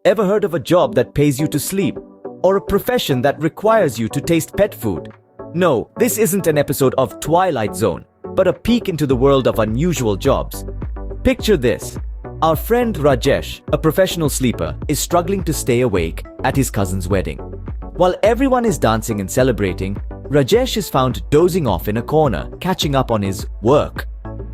Ever heard of a job that pays you to sleep? Or a profession that requires you to taste pet food? No, this isn't an episode of Twilight Zone, but a peek into the world of unusual jobs. Picture this. Our friend Rajesh, a professional sleeper, is struggling to stay awake at his cousin's wedding. While everyone is dancing and celebrating, Rajesh is found dozing off in a corner, catching up on his work.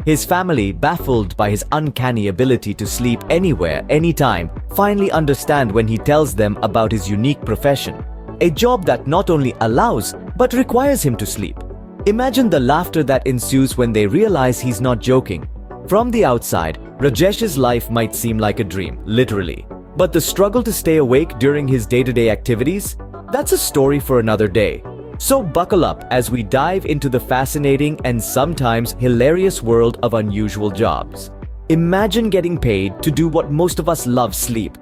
His family, baffled by his uncanny ability to sleep anywhere, anytime, finally understand when he tells them about his unique profession. A job that not only allows, but requires him to sleep. Imagine the laughter that ensues when they realize he's not joking. From the outside, Rajesh's life might seem like a dream, literally. But the struggle to stay awake during his day-to-day activities? That's a story for another day. So buckle up as we dive into the fascinating and sometimes hilarious world of unusual jobs. Imagine getting paid to do what most of us love: sleep.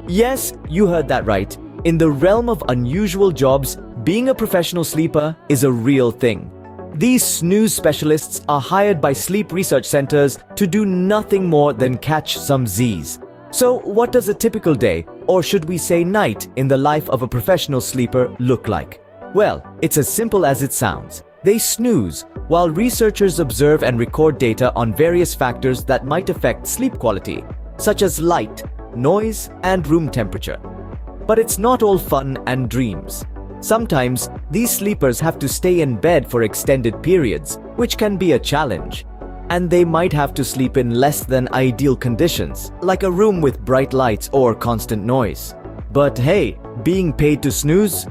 Yes, you heard that right. In the realm of unusual jobs, being a professional sleeper is a real thing. These snooze specialists are hired by sleep research centers to do nothing more than catch some Z's. So what does a typical day, or should we say night, in the life of a professional sleeper look like? Well, it's as simple as it sounds. They snooze, while researchers observe and record data on various factors that might affect sleep quality, such as light, noise, and room temperature. But it's not all fun and dreams. Sometimes, these sleepers have to stay in bed for extended periods, which can be a challenge. And they might have to sleep in less than ideal conditions, like a room with bright lights or constant noise. But hey, being paid to snooze?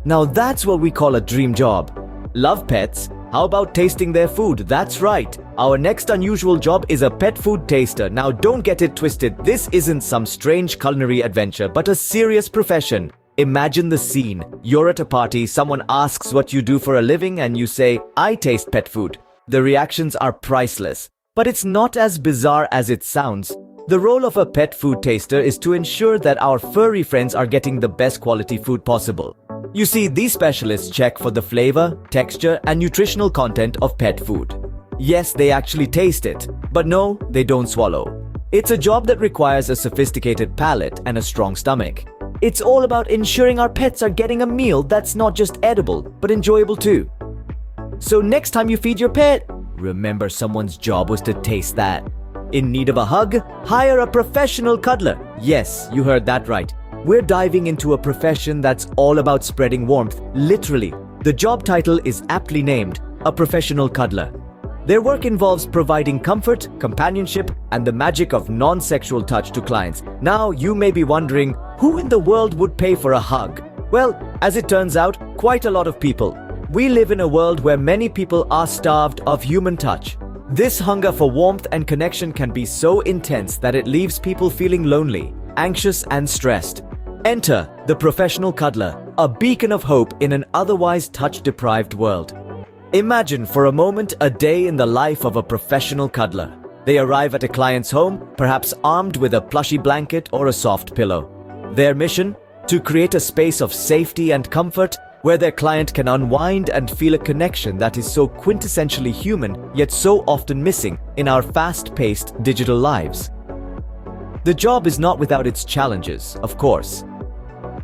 Now that's what we call a dream job. Love pets? How about tasting their food? That's right. Our next unusual job is a pet food taster. Now don't get it twisted. This isn't some strange culinary adventure, but a serious profession. Imagine the scene. You're at a party, someone asks what you do for a living, and you say, "I taste pet food." The reactions are priceless. But it's not as bizarre as it sounds. The role of a pet food taster is to ensure that our furry friends are getting the best quality food possible. You see, these specialists check for the flavor, texture, and nutritional content of pet food. Yes, they actually taste it, but no, they don't swallow. It's a job that requires a sophisticated palate and a strong stomach. It's all about ensuring our pets are getting a meal that's not just edible, but enjoyable too. So next time you feed your pet, remember someone's job was to taste that. In need of a hug? Hire a professional cuddler. Yes, you heard that right. We're diving into a profession that's all about spreading warmth, literally. The job title is aptly named, a professional cuddler. Their work involves providing comfort, companionship, and the magic of non-sexual touch to clients. Now, you may be wondering, who in the world would pay for a hug? Well, as it turns out, quite a lot of people. We live in a world where many people are starved of human touch. This hunger for warmth and connection can be so intense that it leaves people feeling lonely, anxious, and stressed. Enter the professional cuddler, a beacon of hope in an otherwise touch-deprived world. Imagine for a moment a day in the life of a professional cuddler. They arrive at a client's home, perhaps armed with a plushy blanket or a soft pillow. Their mission? To create a space of safety and comfort where their client can unwind and feel a connection that is so quintessentially human, yet so often missing in our fast-paced digital lives. The job is not without its challenges, of course.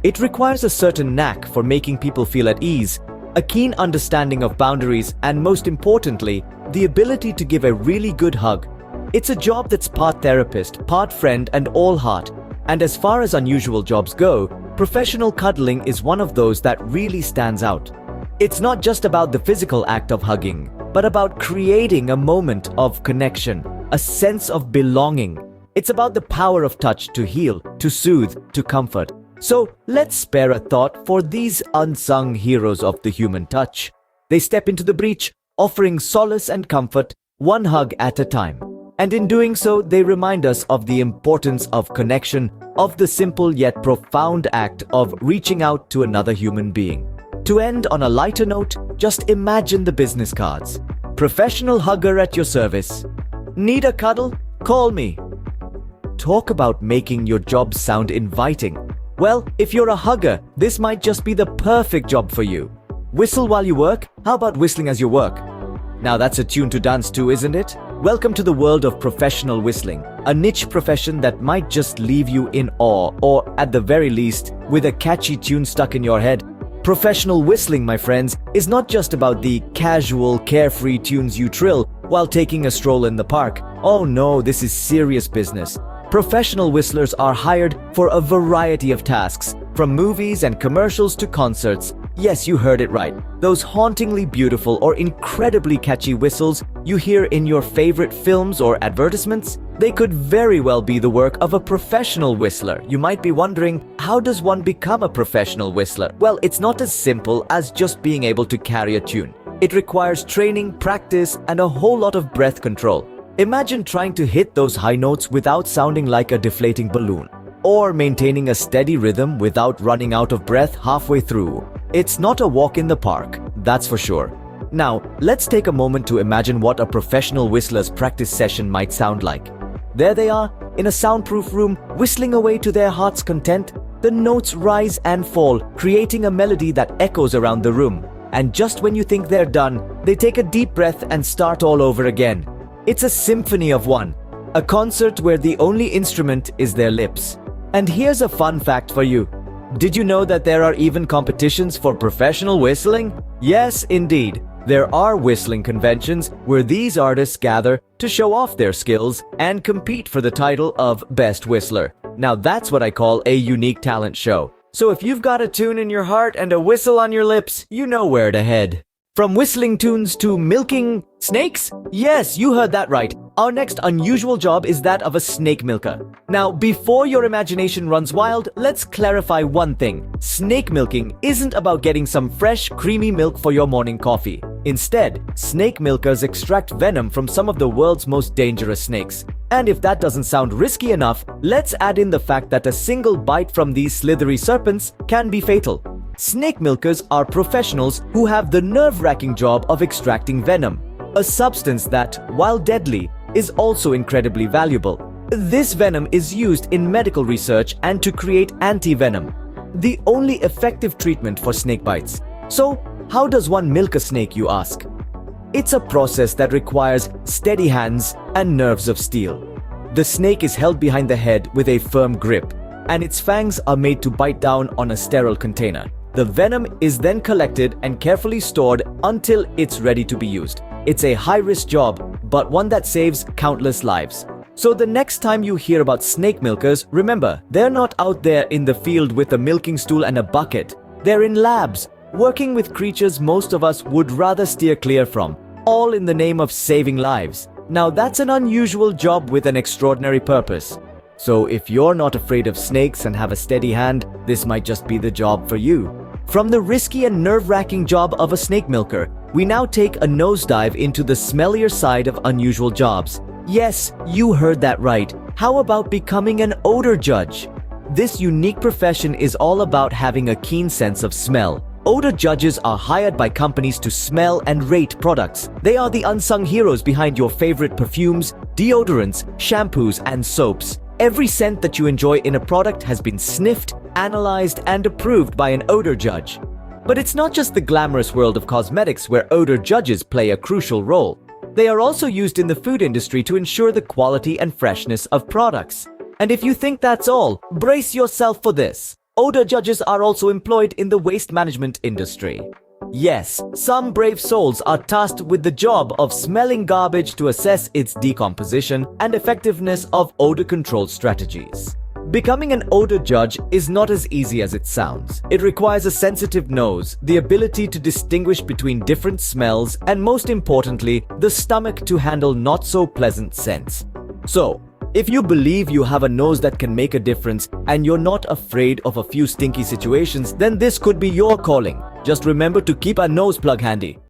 It requires a certain knack for making people feel at ease, a keen understanding of boundaries, and most importantly, the ability to give a really good hug. It's a job that's part therapist, part friend, and all heart. And as far as unusual jobs go, professional cuddling is one of those that really stands out. It's not just about the physical act of hugging, but about creating a moment of connection, a sense of belonging. It's about the power of touch to heal, to soothe, to comfort. So let's spare a thought for these unsung heroes of the human touch. They step into the breach, offering solace and comfort, one hug at a time. And in doing so, they remind us of the importance of connection, of the simple yet profound act of reaching out to another human being. To end on a lighter note, just imagine the business cards. Professional hugger at your service. Need a cuddle? Call me. Talk about making your job sound inviting. Well, if you're a hugger, this might just be the perfect job for you. Whistle while you work? How about whistling as you work? Now that's a tune to dance to, isn't it? Welcome to the world of professional whistling, a niche profession that might just leave you in awe, or at the very least, with a catchy tune stuck in your head. Professional whistling, my friends, is not just about the casual, carefree tunes you trill while taking a stroll in the park. Oh no, this is serious business. Professional whistlers are hired for a variety of tasks, from movies and commercials to concerts. Yes, you heard it right. Those hauntingly beautiful or incredibly catchy whistles you hear in your favorite films or advertisements, they could very well be the work of a professional whistler. You might be wondering, how does one become a professional whistler? Well, it's not as simple as just being able to carry a tune. It requires training, practice, and a whole lot of breath control. Imagine trying to hit those high notes without sounding like a deflating balloon, or maintaining a steady rhythm without running out of breath halfway through. It's not a walk in the park, that's for sure. Now, let's take a moment to imagine what a professional whistler's practice session might sound like. There they are, in a soundproof room, whistling away to their heart's content. The notes rise and fall, creating a melody that echoes around the room. And just when you think they're done, they take a deep breath and start all over again. It's a symphony of one, a concert where the only instrument is their lips. And here's a fun fact for you. Did you know that there are even competitions for professional whistling? Yes, indeed. There are whistling conventions where these artists gather to show off their skills and compete for the title of Best Whistler. Now that's what I call a unique talent show. So if you've got a tune in your heart and a whistle on your lips, you know where to head. From whistling tunes to milking snakes? Yes, you heard that right. Our next unusual job is that of a snake milker. Now, before your imagination runs wild, let's clarify one thing. Snake milking isn't about getting some fresh, creamy milk for your morning coffee. Instead, snake milkers extract venom from some of the world's most dangerous snakes. And if that doesn't sound risky enough, let's add in the fact that a single bite from these slithery serpents can be fatal. Snake milkers are professionals who have the nerve-wracking job of extracting venom, a substance that, while deadly, is also incredibly valuable. This venom is used in medical research and to create anti-venom, the only effective treatment for snake bites. So, how does one milk a snake, you ask? It's a process that requires steady hands and nerves of steel. The snake is held behind the head with a firm grip, and its fangs are made to bite down on a sterile container. The venom is then collected and carefully stored until it's ready to be used. It's a high-risk job, but one that saves countless lives. So the next time you hear about snake milkers, remember, they're not out there in the field with a milking stool and a bucket. They're in labs, working with creatures most of us would rather steer clear from, all in the name of saving lives. Now that's an unusual job with an extraordinary purpose. So if you're not afraid of snakes and have a steady hand, this might just be the job for you. From the risky and nerve-wracking job of a snake milker, we now take a nosedive into the smellier side of unusual jobs. Yes, you heard that right. How about becoming an odor judge? This unique profession is all about having a keen sense of smell. Odor judges are hired by companies to smell and rate products. They are the unsung heroes behind your favorite perfumes, deodorants, shampoos, and soaps. Every scent that you enjoy in a product has been sniffed, analyzed, and approved by an odor judge. But it's not just the glamorous world of cosmetics where odor judges play a crucial role. They are also used in the food industry to ensure the quality and freshness of products. And if you think that's all, brace yourself for this. Odor judges are also employed in the waste management industry. Yes, some brave souls are tasked with the job of smelling garbage to assess its decomposition and effectiveness of odor control strategies. Becoming an odor judge is not as easy as it sounds. It requires a sensitive nose, the ability to distinguish between different smells, and most importantly, the stomach to handle not so pleasant scents. So, if you believe you have a nose that can make a difference and you're not afraid of a few stinky situations, then this could be your calling. Just remember to keep a nose plug handy.